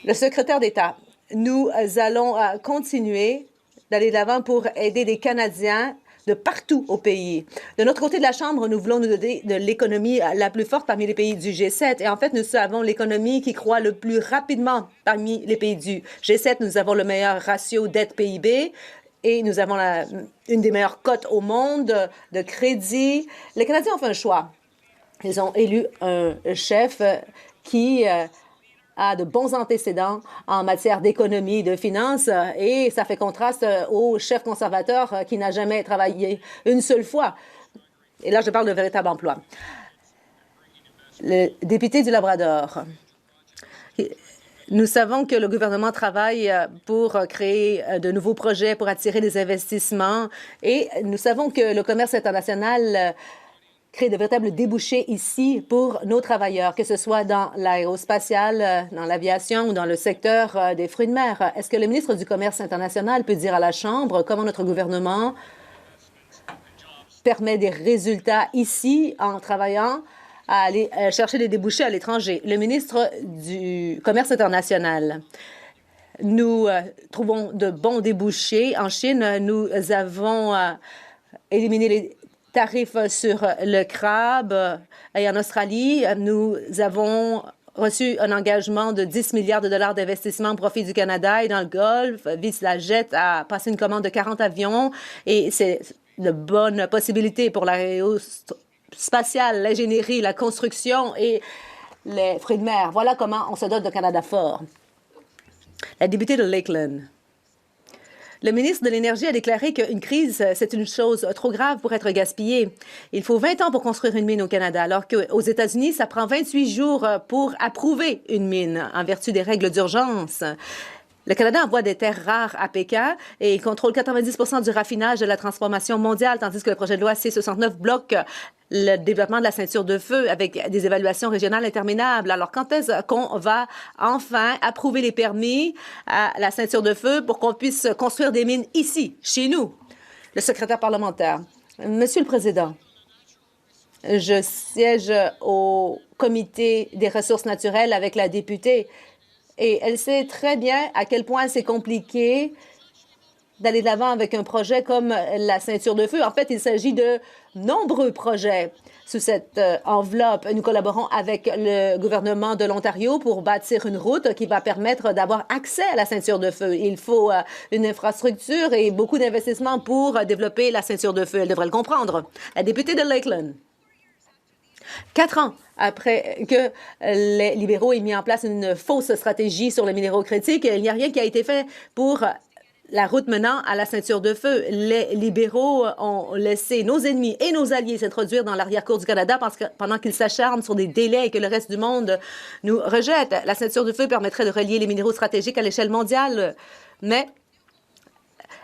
Le secrétaire d'État, nous allons continuer d'aller de l'avant pour aider les Canadiens de partout au pays. De notre côté de la Chambre, nous voulons nous doter de l'économie la plus forte parmi les pays du G7. Et en fait, nous avons l'économie qui croît le plus rapidement parmi les pays du G7. Nous avons le meilleur ratio dette-PIB et nous avons une des meilleures cotes au monde de crédit. Les Canadiens ont fait un choix. Ils ont élu un chef qui a de bons antécédents en matière d'économie et de finances et ça fait contraste au chef conservateur qui n'a jamais travaillé une seule fois. Et là, je parle de véritable emploi. Le député du Labrador. Nous savons que le gouvernement travaille pour créer de nouveaux projets pour attirer des investissements et nous savons que le commerce international créer de véritables débouchés ici pour nos travailleurs, que ce soit dans l'aérospatial, dans l'aviation ou dans le secteur des fruits de mer. Est-ce que le ministre du Commerce international peut dire à la Chambre comment notre gouvernement permet des résultats ici en travaillant à aller chercher des débouchés à l'étranger? Le ministre du Commerce international. Nous trouvons de bons débouchés. En Chine, nous avons éliminé les tarifs sur le crabe et en Australie, nous avons reçu un engagement de 10 milliards de dollars d'investissement au profit du Canada et dans le Golfe. VislaJet a passé une commande de 40 avions et c'est de bonnes possibilités pour l'aérospatiale, l'ingénierie, la construction et les fruits de mer. Voilà comment on se dote de Canada fort. La députée de Lakeland. Le ministre de l'Énergie a déclaré qu'une crise, c'est une chose trop grave pour être gaspillée. Il faut 20 ans pour construire une mine au Canada, alors qu'aux États-Unis, ça prend 28 jours pour approuver une mine en vertu des règles d'urgence. Le Canada envoie des terres rares à Pékin et il contrôle 90 du raffinage de la transformation mondiale, tandis que le projet de loi C-69 bloque le développement de la ceinture de feu avec des évaluations régionales interminables. Alors, quand est-ce qu'on va enfin approuver les permis à la ceinture de feu pour qu'on puisse construire des mines ici, chez nous? Le secrétaire parlementaire. Monsieur le Président, je siège au Comité des ressources naturelles avec la députée et elle sait très bien à quel point c'est compliqué d'aller de l'avant avec un projet comme la ceinture de feu. En fait, il s'agit de nombreux projets sous cette enveloppe. Nous collaborons avec le gouvernement de l'Ontario pour bâtir une route qui va permettre d'avoir accès à la ceinture de feu. Il faut une infrastructure et beaucoup d'investissements pour développer la ceinture de feu. Elle devrait le comprendre. La députée de Lakeland. 4 ans après que les libéraux aient mis en place une fausse stratégie sur les minéraux critiques, il n'y a rien qui a été fait pour la route menant à la ceinture de feu. Les libéraux ont laissé nos ennemis et nos alliés s'introduire dans l'arrière-cour du Canada pendant qu'ils s'acharnent sur des délais et que le reste du monde nous rejette. La ceinture de feu permettrait de relier les minéraux stratégiques à l'échelle mondiale, mais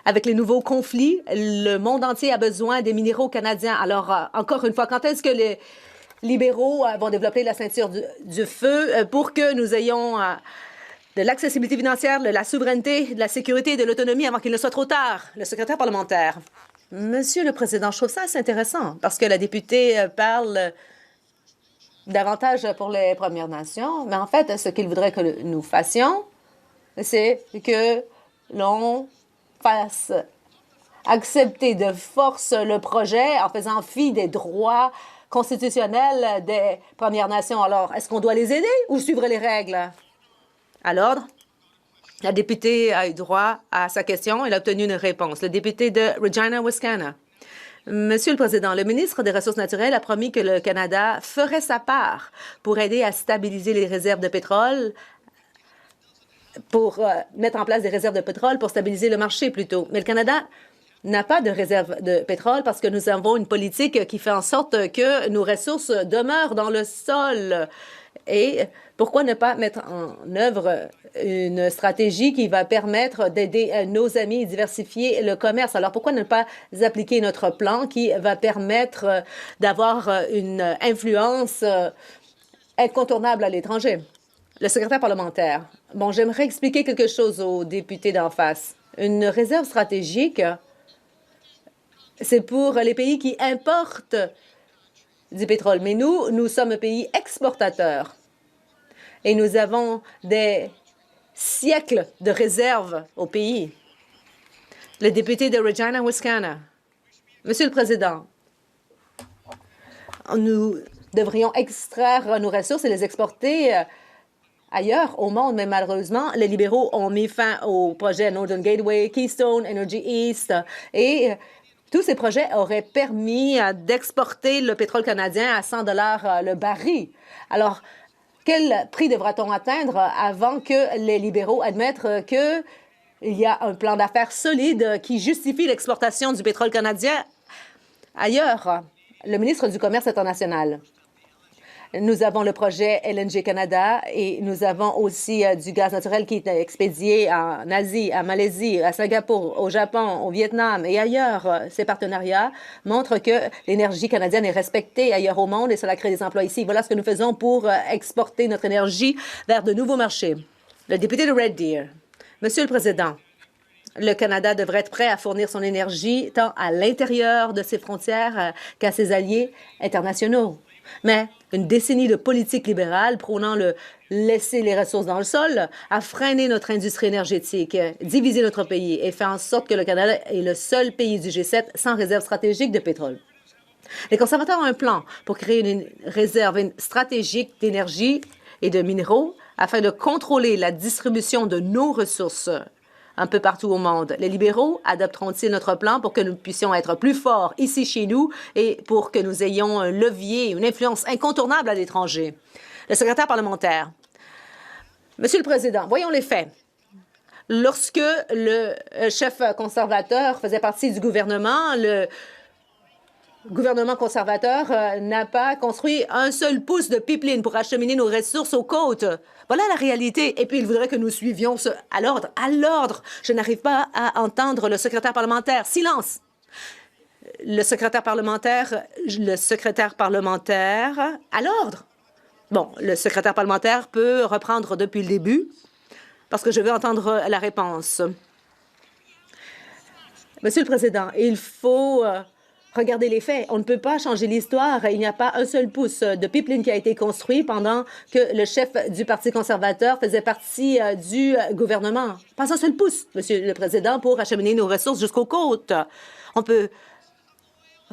avec les nouveaux conflits, le monde entier a besoin des minéraux canadiens. Alors, encore une fois, quand est-ce que les libéraux vont développer la ceinture du feu pour que nous ayons de l'accessibilité financière, de la souveraineté, de la sécurité et de l'autonomie avant qu'il ne soit trop tard? Le secrétaire parlementaire. Monsieur le Président, je trouve ça assez intéressant parce que la députée parle davantage pour les Premières Nations, mais en fait, ce qu'il voudrait que nous fassions, c'est que l'on fasse accepter de force le projet en faisant fi des droits constitutionnels des Premières Nations. Alors, est-ce qu'on doit les aider ou suivre les règles? À l'ordre. La députée a eu droit à sa question. Elle a obtenu une réponse. Le député de Regina, Wascana. Monsieur le Président, le ministre des Ressources naturelles a promis que le Canada ferait sa part pour aider à stabiliser les réserves de pétrole, pour mettre en place des réserves de pétrole pour stabiliser le marché plutôt. Mais le Canada n'a pas de réserve de pétrole parce que nous avons une politique qui fait en sorte que nos ressources demeurent dans le sol. Et pourquoi ne pas mettre en œuvre une stratégie qui va permettre d'aider nos amis et diversifier le commerce? Alors pourquoi ne pas appliquer notre plan qui va permettre d'avoir une influence incontournable à l'étranger? Le secrétaire parlementaire. Bon, j'aimerais expliquer quelque chose aux députés d'en face. Une réserve stratégique, c'est pour les pays qui importent du pétrole. Mais nous sommes un pays exportateur. Et nous avons des siècles de réserves au pays. Le député de Regina, Wascana. Monsieur le Président, nous devrions extraire nos ressources et les exporter ailleurs au monde, mais malheureusement, les libéraux ont mis fin au projet Northern Gateway, Keystone, Energy East et tous ces projets auraient permis d'exporter le pétrole canadien à 100 $ le baril. Alors, quel prix devra-t-on atteindre avant que les libéraux admettent qu'il y a un plan d'affaires solide qui justifie l'exportation du pétrole canadien ailleurs? Le ministre du Commerce international. Nous avons le projet LNG Canada et nous avons aussi du gaz naturel qui est expédié en Asie, à Malaisie, à Singapour, au Japon, au Vietnam et ailleurs. Ces partenariats montrent que l'énergie canadienne est respectée ailleurs au monde et cela crée des emplois ici. Voilà ce que nous faisons pour exporter notre énergie vers de nouveaux marchés. Le député de Red Deer. Monsieur le Président, le Canada devrait être prêt à fournir son énergie tant à l'intérieur de ses frontières qu'à ses alliés internationaux. Mais une décennie de politique libérale prônant le laisser les ressources dans le sol a freiné notre industrie énergétique, divisé notre pays et fait en sorte que le Canada est le seul pays du G7 sans réserve stratégique de pétrole. Les conservateurs ont un plan pour créer une réserve stratégique d'énergie et de minéraux afin de contrôler la distribution de nos ressources un peu partout au monde. Les libéraux adopteront-ils notre plan pour que nous puissions être plus forts ici chez nous et pour que nous ayons un levier, une influence incontournable à l'étranger? Le secrétaire parlementaire. Monsieur le Président, voyons les faits. Lorsque le chef conservateur faisait partie du gouvernement, le gouvernement conservateur n'a pas construit un seul pouce de pipeline pour acheminer nos ressources aux côtes. Voilà la réalité. Et puis, il voudrait que nous suivions à l'ordre. À l'ordre. Je n'arrive pas à entendre le secrétaire parlementaire. Silence. Le secrétaire parlementaire. À l'ordre. Bon, le secrétaire parlementaire peut reprendre depuis le début parce que je veux entendre la réponse. Monsieur le Président, il faut regardez les faits. On ne peut pas changer l'histoire. Il n'y a pas un seul pouce de pipeline qui a été construit pendant que le chef du Parti conservateur faisait partie du gouvernement. Pas un seul pouce, Monsieur le Président, pour acheminer nos ressources jusqu'aux côtes. On peut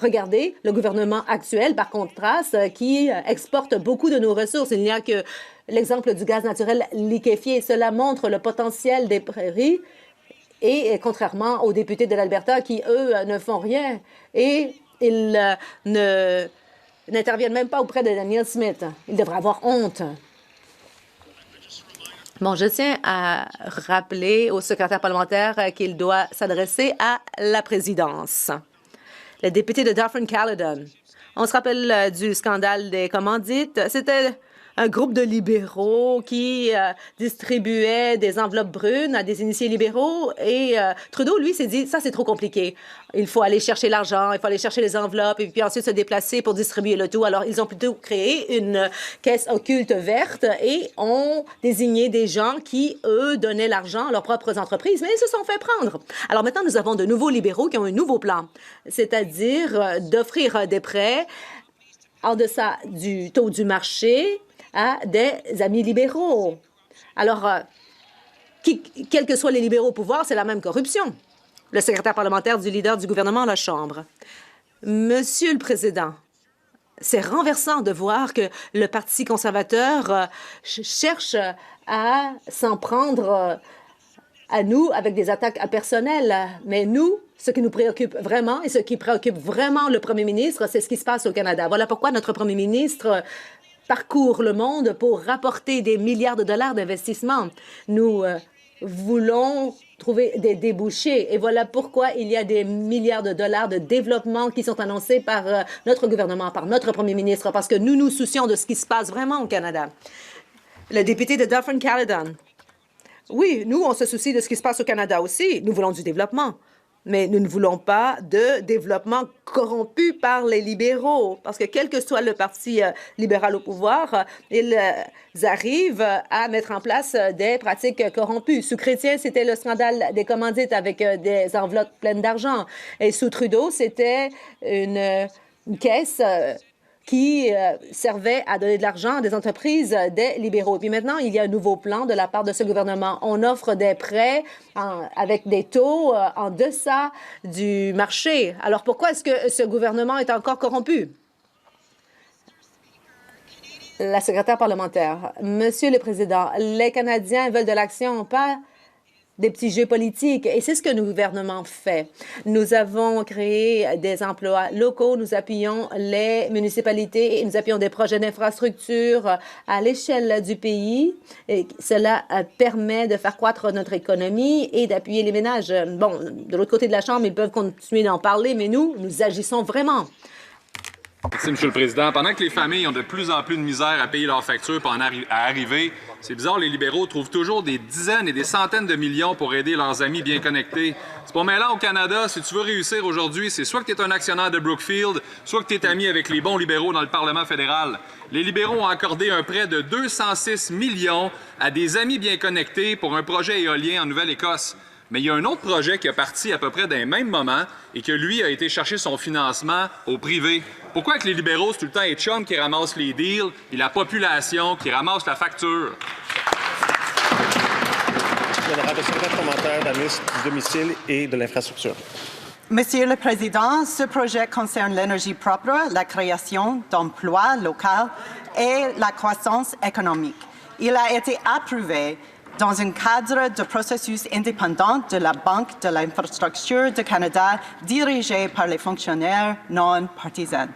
regarder le gouvernement actuel, par contraste, qui exporte beaucoup de nos ressources. Il n'y a que l'exemple du gaz naturel liquéfié. Cela montre le potentiel des prairies. Et contrairement aux députés de l'Alberta qui, eux, ne font rien et ils n'interviennent même pas auprès de Danielle Smith. Ils devraient avoir honte. Bon, je tiens à rappeler au secrétaire parlementaire qu'il doit s'adresser à la présidence. Le député de Dauphin-Caledon. On se rappelle du scandale des commandites. C'était un groupe de libéraux qui distribuait des enveloppes brunes à des initiés libéraux. Et Trudeau, lui, s'est dit, ça, c'est trop compliqué. Il faut aller chercher l'argent, il faut aller chercher les enveloppes et puis ensuite se déplacer pour distribuer le tout. Alors, ils ont plutôt créé une caisse occulte verte et ont désigné des gens qui, eux, donnaient l'argent à leurs propres entreprises, mais ils se sont fait prendre. Alors maintenant, nous avons de nouveaux libéraux qui ont un nouveau plan, c'est-à-dire d'offrir des prêts en deçà du taux du marché à des amis libéraux. Alors, quels que soient les libéraux au pouvoir, c'est la même corruption. Le secrétaire parlementaire du leader du gouvernement à la Chambre. Monsieur le Président, c'est renversant de voir que le Parti conservateur cherche à s'en prendre à nous avec des attaques personnelles. Mais nous, ce qui nous préoccupe vraiment et ce qui préoccupe vraiment le premier ministre, c'est ce qui se passe au Canada. Voilà pourquoi notre premier ministre parcourt le monde pour rapporter des milliards de dollars d'investissement. Nous voulons trouver des débouchés et voilà pourquoi il y a des milliards de dollars de développement qui sont annoncés par notre gouvernement, par notre premier ministre, parce que nous nous soucions de ce qui se passe vraiment au Canada. Le député de Dauphin-Caledon. Oui, nous, on se soucie de ce qui se passe au Canada aussi. Nous voulons du développement. Mais nous ne voulons pas de développement corrompu par les libéraux, parce que quel que soit le Parti libéral au pouvoir, ils arrivent à mettre en place des pratiques corrompues. Sous Chrétien, c'était le scandale des commandites avec des enveloppes pleines d'argent. Et sous Trudeau, c'était une caisse qui servait à donner de l'argent à des entreprises des libéraux. Puis maintenant, il y a un nouveau plan de la part de ce gouvernement. On offre des prêts avec des taux en deçà du marché. Alors pourquoi est-ce que ce gouvernement est encore corrompu? La secrétaire parlementaire. Monsieur le Président, les Canadiens veulent de l'action, pas des petits jeux politiques. Et c'est ce que le gouvernement fait. Nous avons créé des emplois locaux, nous appuyons les municipalités et nous appuyons des projets d'infrastructure à l'échelle du pays. Et cela permet de faire croître notre économie et d'appuyer les ménages. Bon, de l'autre côté de la Chambre, ils peuvent continuer d'en parler, mais nous agissons vraiment. Merci, M. le Président. Pendant que les familles ont de plus en plus de misère à payer leurs factures pour à arriver, c'est bizarre, les libéraux trouvent toujours des dizaines et des centaines de millions pour aider leurs amis bien connectés. C'est pas mêlant au Canada. Si tu veux réussir aujourd'hui, c'est soit que tu es un actionnaire de Brookfield, soit que tu es ami avec les bons libéraux dans le Parlement fédéral. Les libéraux ont accordé un prêt de 206 millions à des amis bien connectés pour un projet éolien en Nouvelle-Écosse. Mais il y a un autre projet qui est parti à peu près d'un même moment et que lui a été chercher son financement au privé. Pourquoi que les libéraux, c'est tout le temps les chums qui ramassent les deals et la population qui ramasse la facture? L'honorable secrétaire parlementaire de la ministre du Domicile et de l'Infrastructure. Monsieur le Président, ce projet concerne l'énergie propre, la création d'emplois locaux et la croissance économique. Il a été approuvé dans un cadre de processus indépendant de la Banque de l'infrastructure du Canada dirigé par les fonctionnaires non partisans.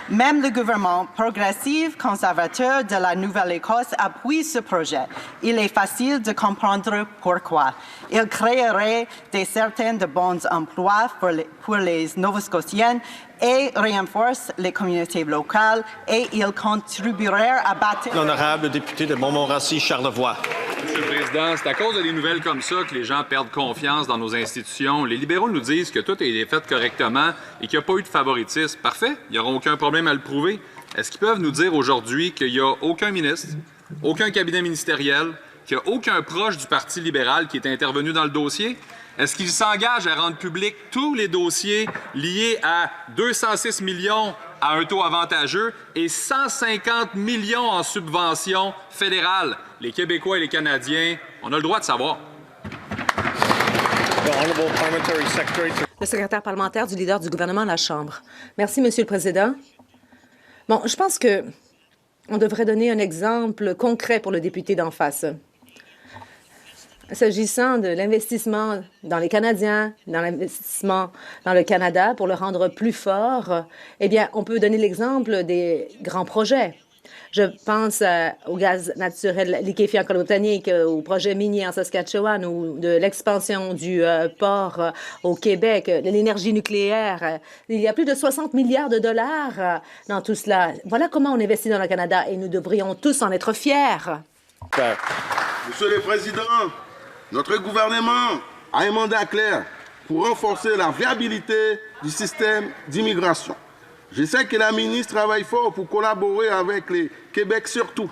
Même le gouvernement progressif conservateur de la Nouvelle-Écosse appuie ce projet. Il est facile de comprendre pourquoi. Il créerait des centaines de bons emplois pour les Nova-Scotiens et renforce les communautés locales et il contribuerait à bâtir... L'honorable député de Montmorency-Charlevoix. Monsieur le Président, c'est à cause de des nouvelles comme ça que les gens perdent confiance dans nos institutions. Les libéraux nous disent que tout a été fait correctement et qu'il n'y a pas eu de favoritisme. Parfait, il n'y aura aucun problème à le prouver. Est-ce qu'ils peuvent nous dire aujourd'hui qu'il n'y a aucun ministre, aucun cabinet ministériel, qu'il n'y a aucun proche du Parti libéral qui est intervenu dans le dossier? Est-ce qu'ils s'engagent à rendre public tous les dossiers liés à 206 millions à un taux avantageux et 150 millions en subventions fédérales? Les Québécois et les Canadiens, on a le droit de savoir. Le secrétaire parlementaire du leader du gouvernement à la Chambre. Merci, Monsieur le Président. Bon, je pense que on devrait donner un exemple concret pour le député d'en face. S'agissant de l'investissement dans les Canadiens, dans l'investissement dans le Canada pour le rendre plus fort, eh bien, on peut donner l'exemple des grands projets. Je pense au gaz naturel liquéfié en Colombie-Britannique, au projet minier en Saskatchewan ou de l'expansion du port au Québec, de l'énergie nucléaire. Il y a plus de 60 milliards de dollars dans tout cela. Voilà comment on investit dans le Canada et nous devrions tous en être fiers. Monsieur le Président, notre gouvernement a un mandat clair pour renforcer la viabilité du système d'immigration. Je sais que la ministre travaille fort pour collaborer avec les Québec surtout,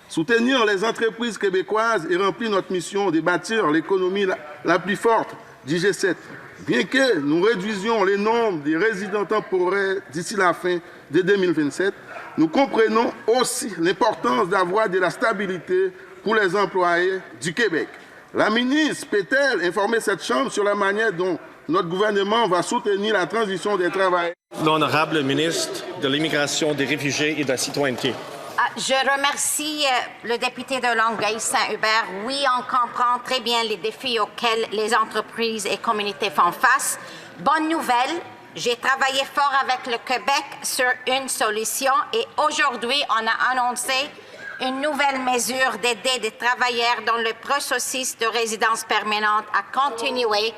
soutenir les entreprises québécoises et remplir notre mission de bâtir l'économie la plus forte du G7. Bien que nous réduisions le nombre de résidents temporaires d'ici la fin de 2027, nous comprenons aussi l'importance d'avoir de la stabilité pour les employés du Québec. La ministre peut-elle informer cette Chambre sur la manière dont notre gouvernement va soutenir la transition des travailleurs? L'honorable ministre de l'Immigration, des Réfugiés et de la Citoyenneté. Je remercie le député de Longueuil-Saint-Hubert. Oui, on comprend très bien les défis auxquels les entreprises et communautés font face. Bonne nouvelle, j'ai travaillé fort avec le Québec sur une solution et aujourd'hui, on a annoncé une nouvelle mesure d'aider des travailleurs dans le processus de résidence permanente à contribuer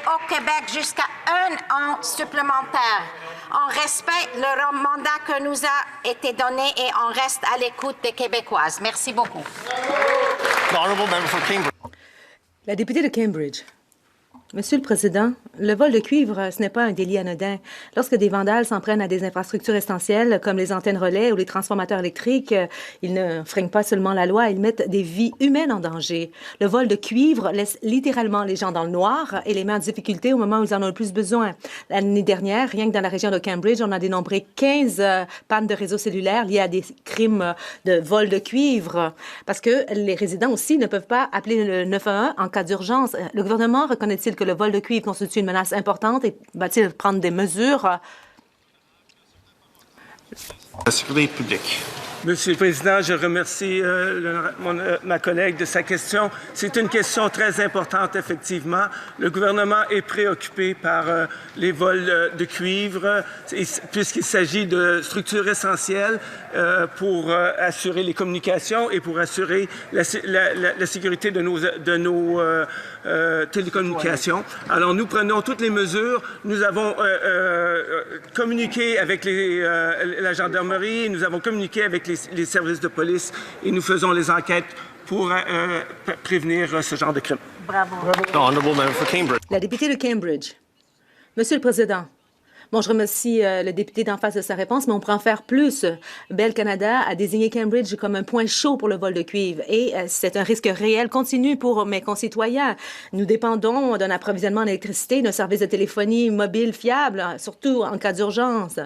au Québec jusqu'à 1 an supplémentaire. On respecte le mandat que nous a été donné et on reste à l'écoute des Québécoises. Merci beaucoup. La députée de Cambridge. Monsieur le Président, le vol de cuivre, ce n'est pas un délit anodin. Lorsque des vandales s'en prennent à des infrastructures essentielles comme les antennes relais ou les transformateurs électriques, ils ne freinent pas seulement la loi, ils mettent des vies humaines en danger. Le vol de cuivre laisse littéralement les gens dans le noir et les met en difficulté au moment où ils en ont le plus besoin. L'année dernière, rien que dans la région de Cambridge, on a dénombré 15 pannes de réseaux cellulaires liées à des crimes de vol de cuivre parce que les résidents aussi ne peuvent pas appeler le 911 en cas d'urgence. Le gouvernement reconnaît-il que le vol de cuivre constitue une menace importante et va-t-il prendre des mesures? La sécurité publique. Monsieur le Président, je remercie ma collègue de sa question. C'est une question très importante, effectivement. Le gouvernement est préoccupé par les vols de cuivre, puisqu'il s'agit de structures essentielles pour assurer les communications et pour assurer la sécurité de nos télécommunications. Alors, nous prenons toutes les mesures. Nous avons communiqué avec la gendarmerie, nous avons communiqué avec les services de police et nous faisons les enquêtes pour prévenir ce genre de crime. Bravo. La députée de Cambridge. Monsieur le Président, bon, je remercie le député d'en face de sa réponse, mais on pourrait en faire plus. Bell Canada a désigné Cambridge comme un point chaud pour le vol de cuivre et c'est un risque réel continu pour mes concitoyens. Nous dépendons d'un approvisionnement en électricité, d'un service de téléphonie mobile fiable, surtout en cas d'urgence.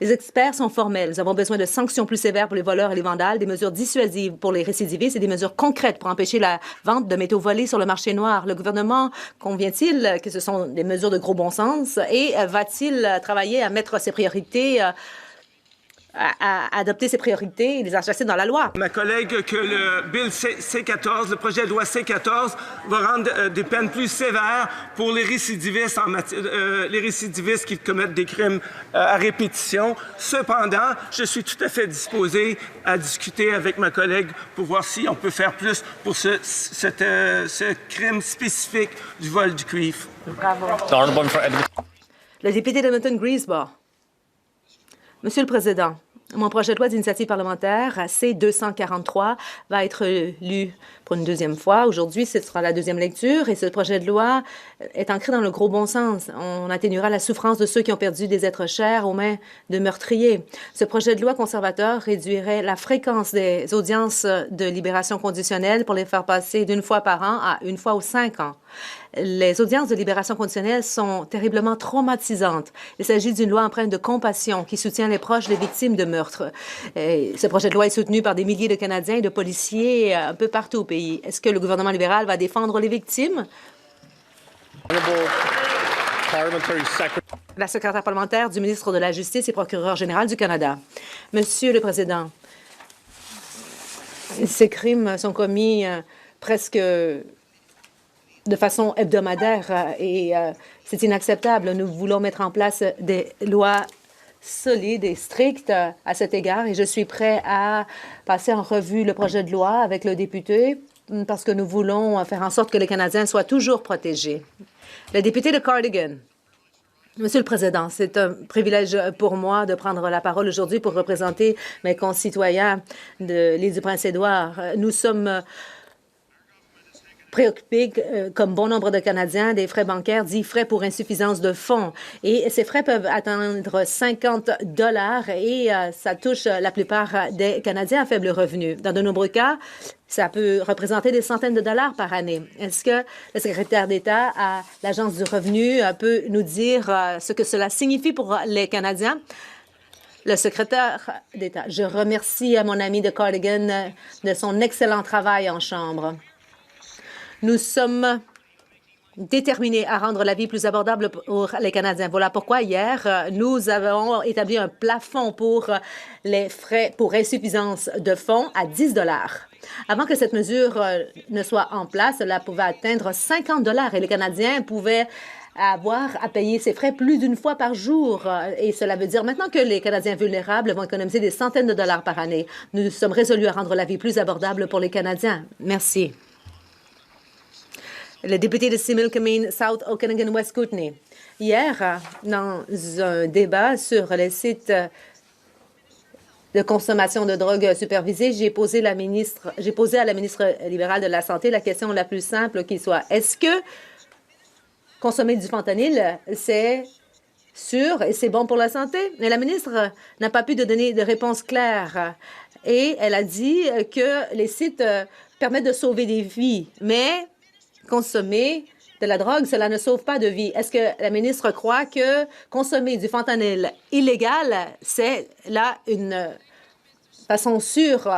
Les experts sont formels. Nous avons besoin de sanctions plus sévères pour les voleurs et les vandales, des mesures dissuasives pour les récidivistes et des mesures concrètes pour empêcher la vente de métaux volés sur le marché noir. Le gouvernement convient-il que ce sont des mesures de gros bon sens et va-t-il travailler à mettre ses priorités, à adopter ses priorités et les enchasser dans la loi? Ma collègue, que le Bill C-14, le projet de loi C-14, va rendre des peines plus sévères pour les récidivistes, les récidivistes qui commettent des crimes à répétition. Cependant, je suis tout à fait disposé à discuter avec ma collègue pour voir si on peut faire plus pour ce crime spécifique du vol du cuivre. Bravo. Le député d'Edmonton-Greensboro. Monsieur le Président, mon projet de loi d'initiative parlementaire C-243 va être lu pour une deuxième fois. Aujourd'hui, ce sera la deuxième lecture et ce projet de loi est ancré dans le gros bon sens. On atténuera la souffrance de ceux qui ont perdu des êtres chers aux mains de meurtriers. Ce projet de loi conservateur réduirait la fréquence des audiences de libération conditionnelle pour les faire passer d'une fois par an à une fois aux 5 ans. Les audiences de libération conditionnelle sont terriblement traumatisantes. Il s'agit d'une loi empreinte de compassion qui soutient les proches des victimes de meurtres. Ce projet de loi est soutenu par des milliers de Canadiens et de policiers un peu partout au pays. Est-ce que le gouvernement libéral va défendre les victimes? La secrétaire parlementaire du ministre de la Justice et procureur général du Canada. Monsieur le Président, ces crimes sont commis presque de façon hebdomadaire et c'est inacceptable. Nous voulons mettre en place des lois solides et strictes à cet égard et je suis prêt à passer en revue le projet de loi avec le député parce que nous voulons faire en sorte que les Canadiens soient toujours protégés. Le député de Cardigan. Monsieur le Président, c'est un privilège pour moi de prendre la parole aujourd'hui pour représenter mes concitoyens de l'île du Prince-Édouard. Nous sommes préoccupés, comme bon nombre de Canadiens, des frais bancaires dits frais pour insuffisance de fonds. Et ces frais peuvent atteindre 50 $ et ça touche la plupart des Canadiens à faible revenu. Dans de nombreux cas, ça peut représenter des centaines de dollars par année. Est-ce que le secrétaire d'État à l'Agence du revenu peut nous dire ce que cela signifie pour les Canadiens? Le secrétaire d'État, je remercie mon ami de Cardigan de son excellent travail en Chambre. Nous sommes déterminés à rendre la vie plus abordable pour les Canadiens. Voilà pourquoi hier, nous avons établi un plafond pour les frais pour insuffisance de fonds à 10 $. Avant que cette mesure ne soit en place, cela pouvait atteindre 50 $ et les Canadiens pouvaient avoir à payer ces frais plus d'une fois par jour. Et cela veut dire maintenant que les Canadiens vulnérables vont économiser des centaines de dollars par année. Nous sommes résolus à rendre la vie plus abordable pour les Canadiens. Merci. Le député de Similkameen, South Okanagan, West Kootenay. Hier, dans un débat sur les sites de consommation de drogue supervisée, j'ai posé à la ministre libérale de la Santé la question la plus simple qui soit. Est-ce que consommer du fentanyl, c'est sûr et c'est bon pour la santé? Mais la ministre n'a pas pu donner de réponse claire. Et elle a dit que les sites permettent de sauver des vies. Mais consommer de la drogue, cela ne sauve pas de vie. Est-ce que la ministre croit que consommer du fentanyl illégal, c'est là une façon sûre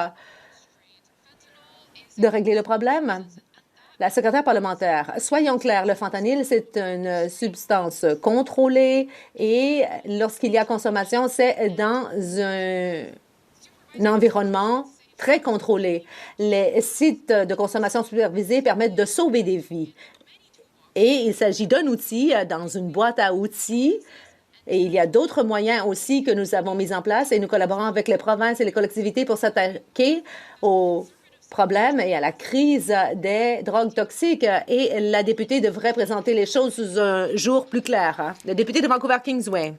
de régler le problème? La secrétaire parlementaire, soyons clairs, le fentanyl, c'est une substance contrôlée et lorsqu'il y a consommation, c'est dans un environnement très contrôlé. Les sites de consommation supervisée permettent de sauver des vies. Et il s'agit d'un outil dans une boîte à outils. Et il y a d'autres moyens aussi que nous avons mis en place et nous collaborons avec les provinces et les collectivités pour s'attaquer aux problème et à la crise des drogues toxiques. Et la députée devrait présenter les choses sous un jour plus clair. Le député de Vancouver-Kingsway.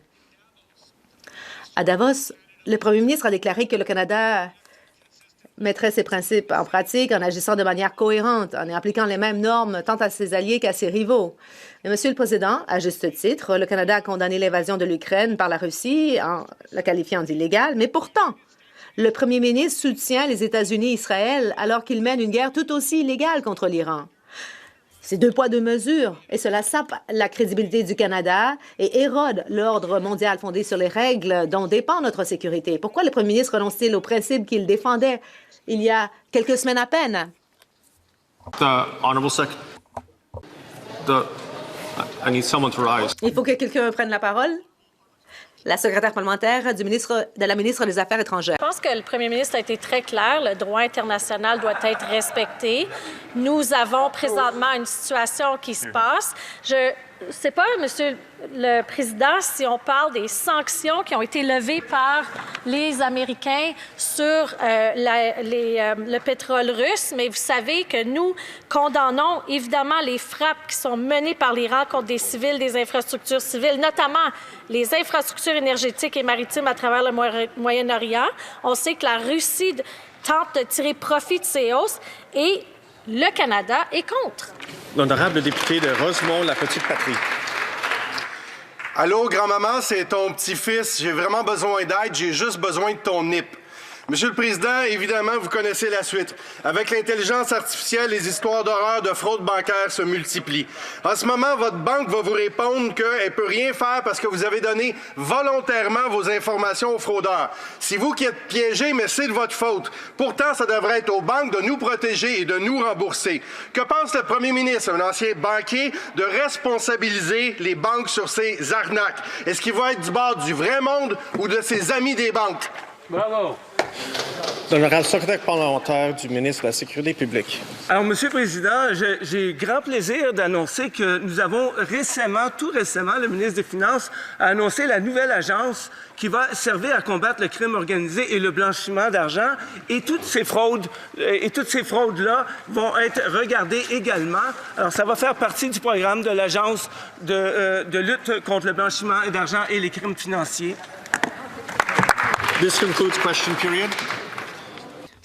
À Davos, le premier ministre a déclaré que le Canada mettrait ses principes en pratique en agissant de manière cohérente, en appliquant les mêmes normes tant à ses alliés qu'à ses rivaux. Mais, Monsieur le Président, à juste titre, le Canada a condamné l'invasion de l'Ukraine par la Russie en la qualifiant d'illégale, mais pourtant, le premier ministre soutient les États-Unis et Israël alors qu'il mène une guerre tout aussi illégale contre l'Iran. C'est deux poids, deux mesures, et cela sape la crédibilité du Canada et érode l'ordre mondial fondé sur les règles dont dépend notre sécurité. Pourquoi le premier ministre renonce-t-il aux principes qu'il défendait il y a quelques semaines à peine? Il faut que quelqu'un prenne la parole. La secrétaire parlementaire de la ministre des Affaires étrangères. Je pense que le premier ministre a été très clair. Le droit international doit être respecté. Nous avons présentement une situation qui se passe. Je ne sais pas, Monsieur le Président, si on parle des sanctions qui ont été levées par les Américains sur le pétrole russe, mais vous savez que nous condamnons évidemment les frappes qui sont menées par l'Iran contre des civils, des infrastructures civiles, notamment les infrastructures énergétiques et maritimes à travers le Moyen-Orient. On sait que la Russie tente de tirer profit de ces hausses et le Canada est contre. L'honorable député de Rosemont, la Petite-Patrie. Allô, grand-maman, c'est ton petit-fils. J'ai vraiment besoin d'aide. J'ai juste besoin de ton NIP. Monsieur le Président, évidemment, vous connaissez la suite. Avec l'intelligence artificielle, les histoires d'horreur de fraude bancaire se multiplient. En ce moment, votre banque va vous répondre qu'elle ne peut rien faire parce que vous avez donné volontairement vos informations aux fraudeurs. C'est vous qui êtes piégés, mais c'est de votre faute. Pourtant, ça devrait être aux banques de nous protéger et de nous rembourser. Que pense le premier ministre, un ancien banquier, de responsabiliser les banques sur ces arnaques? Est-ce qu'il va être du bord du vrai monde ou de ses amis des banques? Bravo. L'honorable secrétaire parlementaire du ministre de la Sécurité publique. Alors, Monsieur le Président, j'ai grand plaisir d'annoncer que nous avons tout récemment, le ministre des Finances a annoncé la nouvelle agence qui va servir à combattre le crime organisé et le blanchiment d'argent. Et toutes ces fraudes-là vont être regardées également. Alors, ça va faire partie du programme de l'Agence de lutte contre le blanchiment d'argent et les crimes financiers. This concludes question period.